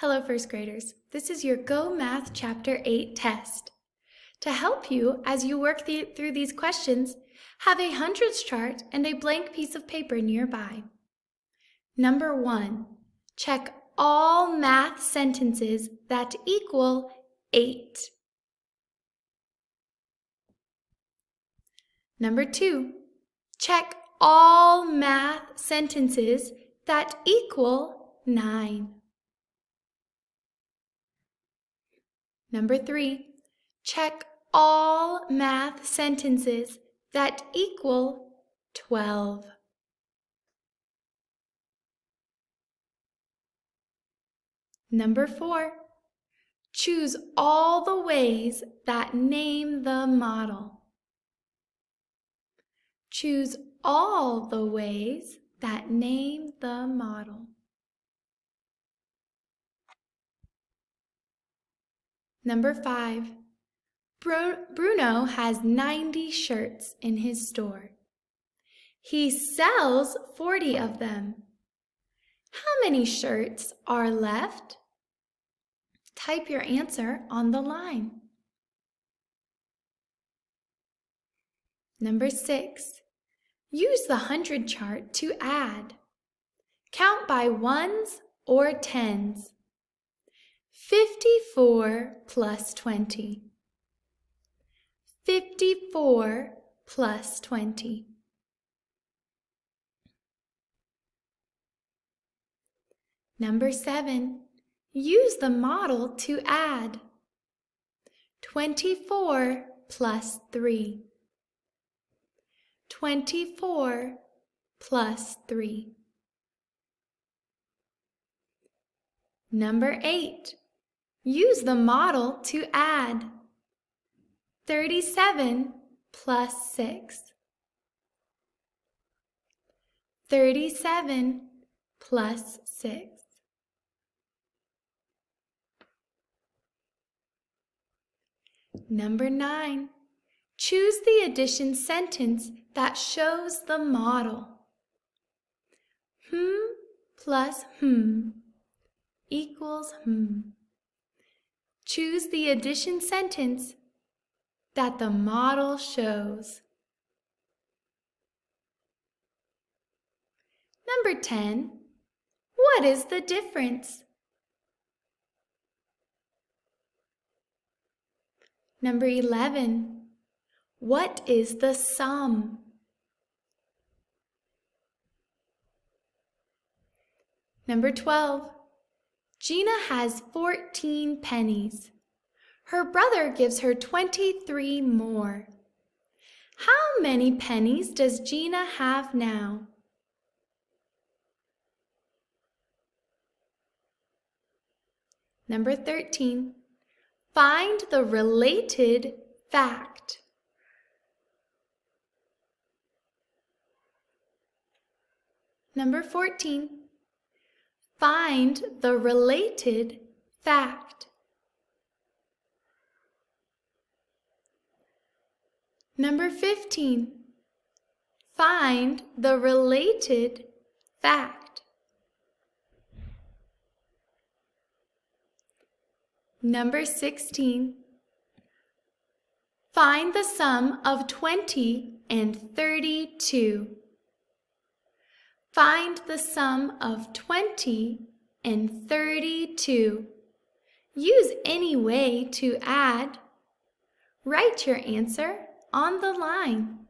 Hello, first graders. This is your GoMath Chapter 8 test. To help you as you work through these questions, have a hundreds chart and a blank piece of paper nearby. Number 1, check all math sentences that equal 8. Number 2, check all math sentences that equal 9. Number 3, check all math sentences that equal 12. Number 4, choose all the ways that name the model. Choose all the ways that name the model. Number 5, Bruno has 90 shirts in his store. He sells 40 of them. How many shirts are left? Type your answer on the line. Number 6, use the 100 chart to add. Count by ones or tens. 54 plus 20. 54 plus 20. Number 7, use the model to add. 24 plus 3. 24 plus 3. Number 8, use the model to add. 37 plus 6. 37 plus 6. Number 9, choose the addition sentence that shows the model. Plus equals Choose the addition sentence that the model shows. Number 10, what is the difference? Number 11, what is the sum? Number 12, Gina has 14 pennies. Her brother gives her 23 more. How many pennies does Gina have now? Number 13, find the related fact. Number 14, find the related fact. Number 15, find the related fact. Number 16, find the sum of 20 and 32. Find the sum of 20 and 32. Use any way to add. Write your answer on the line.